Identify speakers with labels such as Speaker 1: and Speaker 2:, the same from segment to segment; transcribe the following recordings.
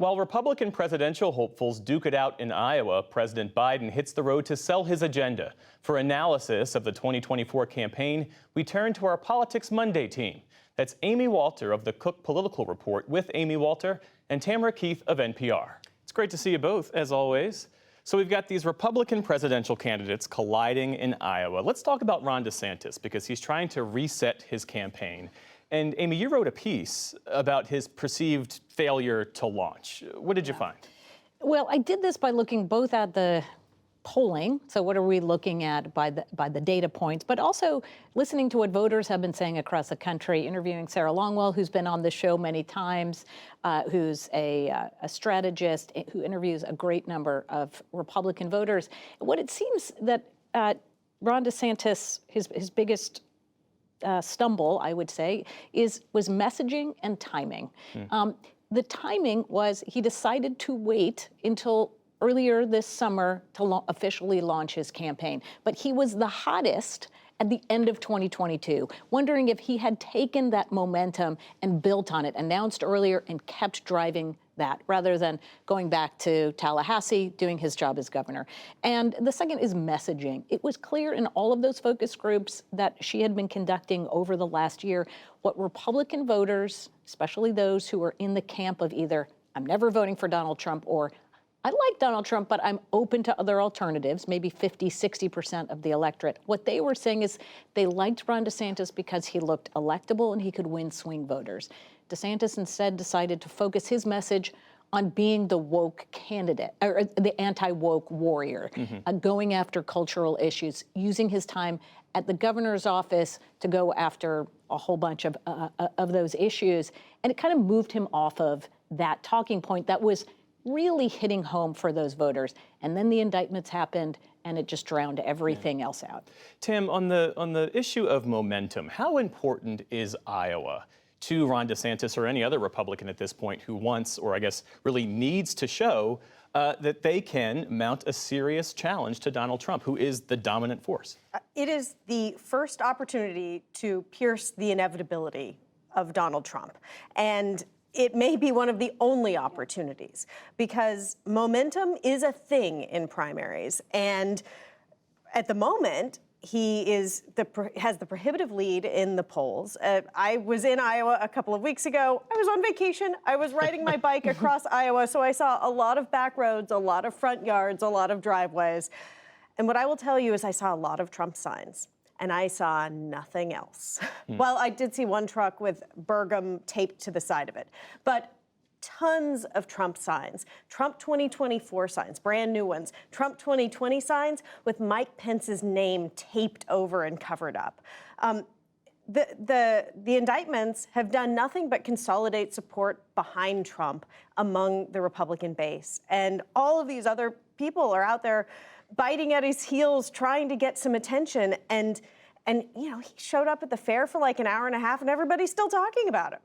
Speaker 1: While Republican presidential hopefuls duke it out in Iowa, President Biden hits the road to sell his agenda. For analysis of the 2024 campaign, we turn to our Politics Monday team. That's Amy Walter of the Cook Political Report with Amy Walter and Tamara Keith of NPR. It's great to see you both, as always. So we've got these Republican presidential candidates colliding in Iowa. Let's talk about Ron DeSantis, because he's trying to reset his campaign. And Amy, you wrote a piece about his perceived failure to launch. What did you find?
Speaker 2: Well, I did this by looking both at the polling, so what are we looking at by the data points, but also listening to what voters have been saying across the country, interviewing Sarah Longwell, who's been on the show many times, who's a strategist who interviews a great number of Republican voters. What it seems that Ron DeSantis, his biggest stumble, I would say, was messaging and timing. The timing was he decided to wait until earlier this summer to officially launch his campaign. But he was the hottest at the end of 2022, wondering if he had taken that momentum and built on it, announced earlier and kept driving that, rather than going back to Tallahassee, doing his job as governor. And the second is messaging. It was clear in all of those focus groups that she had been conducting over the last year what Republican voters, especially those who are in the camp of either I'm never voting for Donald Trump or I like Donald Trump, but I'm open to other alternatives, maybe 50, 60% of the electorate. What they were saying is they liked Ron DeSantis because he looked electable and he could win swing voters. DeSantis instead decided to focus his message on being the woke candidate, or the anti-woke warrior, going after cultural issues, using his time at the governor's office to go after a whole bunch of those issues. And it kind of moved him off of that talking point that was really hitting home for those voters. And then the indictments happened and it just drowned everything else out.
Speaker 1: Tim, on the issue of momentum, how important is Iowa to Ron DeSantis or any other Republican at this point who wants, or I guess really needs to show that they can mount a serious challenge to Donald Trump, who is the dominant force?
Speaker 3: It is the first opportunity to pierce the inevitability of Donald Trump. And it may be one of the only opportunities, because momentum is a thing in primaries. And at the moment, he has the prohibitive lead in the polls. I was in Iowa a couple of weeks ago. I was on vacation. I was riding my bike across Iowa, so I saw a lot of back roads, a lot of front yards, a lot of driveways. And what I will tell you is I saw a lot of Trump signs. And I saw nothing else. Well, I did see one truck with Burgum taped to the side of it, but tons of Trump signs, Trump 2024 signs, brand new ones, Trump 2020 signs with Mike Pence's name taped over and covered up. The indictments have done nothing but consolidate support behind Trump among the Republican base. And all of these other people are out there biting at his heels, trying to get some attention. And you know, he showed up at the fair for like an hour and a half and everybody's still talking about him.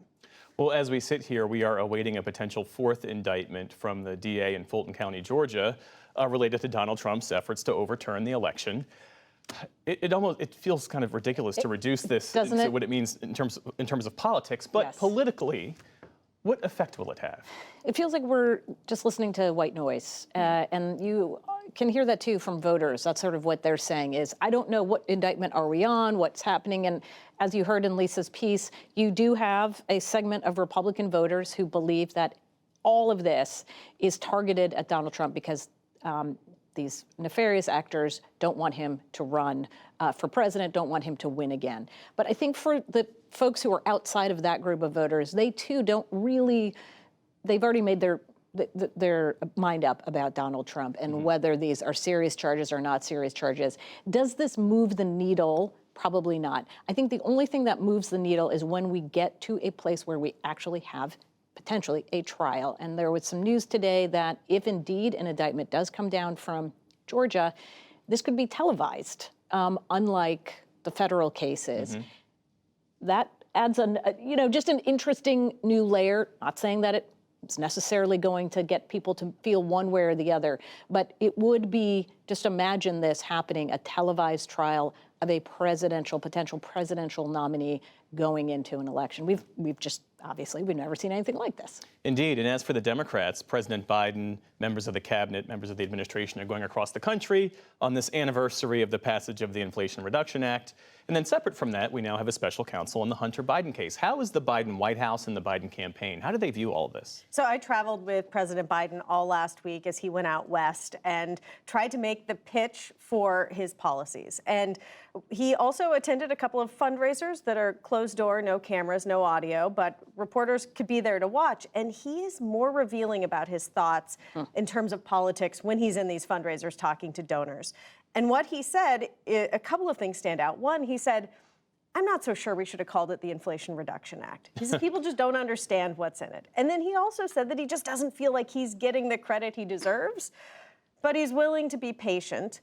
Speaker 1: Well, as we sit here, we are awaiting a potential fourth indictment from the DA in Fulton County, Georgia, related to Donald Trump's efforts to overturn the election. It feels kind of ridiculous to reduce this to what it means in terms of politics, but politically, what effect will it have?
Speaker 2: It feels like we're just listening to white noise, and you can hear that too from voters. That's sort of what they're saying is, I don't know what indictment are we on, what's happening. And as you heard in Lisa's piece, you do have a segment of Republican voters who believe that all of this is targeted at Donald Trump because these nefarious actors don't want him to run for president, don't want him to win again. But I think for the folks who are outside of that group of voters, they too don't really, they've already made their mind up about Donald Trump and whether these are serious charges or not serious charges. Does this move the needle? Probably not. I think the only thing that moves the needle is when we get to a place where we actually have potentially a trial. And there was some news today that if indeed an indictment does come down from Georgia, this could be televised, unlike the federal cases. That adds just an interesting new layer. Not saying that it's necessarily going to get people to feel one way or the other, but it would be, just imagine this happening, a televised trial of a potential presidential nominee going into an election. We've just obviously, we've never seen anything like this.
Speaker 1: Indeed, and as for the Democrats, President Biden, members of the cabinet, members of the administration are going across the country on this anniversary of the passage of the Inflation Reduction Act. And then separate from that, we now have a special counsel on the Hunter Biden case. How is the Biden White House and the Biden campaign, how do they view all of this?
Speaker 3: So I traveled with President Biden all last week as he went out west and tried to make the pitch for his policies. And he also attended a couple of fundraisers that are closed door, no cameras, no audio, but reporters could be there to watch. And he is more revealing about his thoughts in terms of politics when he's in these fundraisers talking to donors. And what he said, a couple of things stand out. One, he said, I'm not so sure we should have called it the Inflation Reduction Act. He said people just don't understand what's in it. And then he also said that he just doesn't feel like he's getting the credit he deserves, but he's willing to be patient.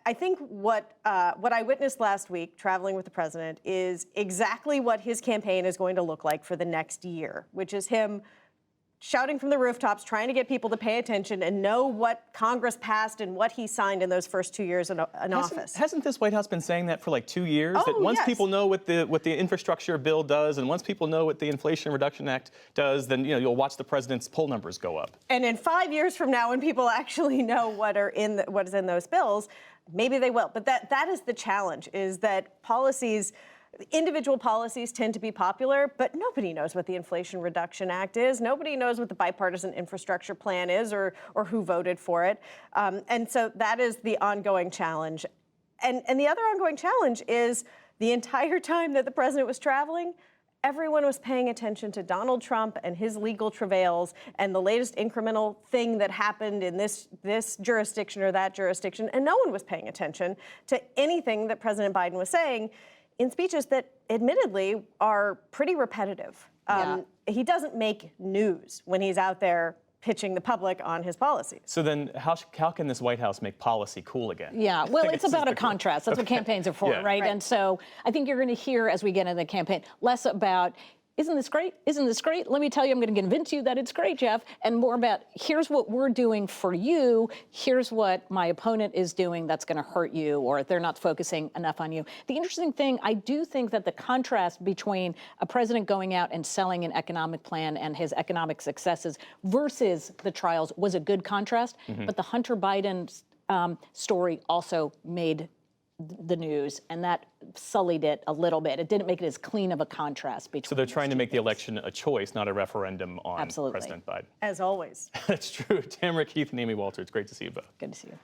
Speaker 3: I think what I witnessed last week traveling with the president is exactly what his campaign is going to look like for the next year, which is him shouting from the rooftops, trying to get people to pay attention and know what Congress passed and what he signed in those first 2 years in office.
Speaker 1: Hasn't this White House been saying that for like 2 years?
Speaker 3: Oh,
Speaker 1: that once
Speaker 3: yes.
Speaker 1: people know what the infrastructure bill does, and once people know what the Inflation Reduction Act does, then you'll watch the president's poll numbers go up.
Speaker 3: And in 5 years from now, when people actually know what is in those bills, maybe they will. But that is the challenge: is that policies. Individual policies tend to be popular, but nobody knows what the Inflation Reduction Act is. Nobody knows what the bipartisan infrastructure plan is or who voted for it. And so that is the ongoing challenge. And the other ongoing challenge is the entire time that the president was traveling, everyone was paying attention to Donald Trump and his legal travails and the latest incremental thing that happened in this jurisdiction or that jurisdiction. And no one was paying attention to anything that President Biden was saying in speeches that admittedly are pretty repetitive. He doesn't make news when he's out there pitching the public on his policies.
Speaker 1: So then how can this White House make policy cool again?
Speaker 2: Yeah, well, it's about a contrast. That's what campaigns are for,
Speaker 1: Yeah.
Speaker 2: right? And so I think you're going to hear, as we get into the campaign, less about, isn't this great? Isn't this great? Let me tell you, I'm going to convince you that it's great, Jeff. And more about, here's what we're doing for you. Here's what my opponent is doing that's going to hurt you, or they're not focusing enough on you. The interesting thing, I do think that the contrast between a president going out and selling an economic plan and his economic successes versus the trials was a good contrast. But the Hunter Biden story also made the news, and that sullied it a little bit. It didn't make it as clean of a contrast between.
Speaker 1: So they're trying to make the
Speaker 2: things.
Speaker 1: election a choice, not a referendum on
Speaker 2: Absolutely.
Speaker 1: President Biden.
Speaker 3: As always.
Speaker 1: That's true. Tamara Keith and Amy Walter, it's great to see you both.
Speaker 2: Good to see you.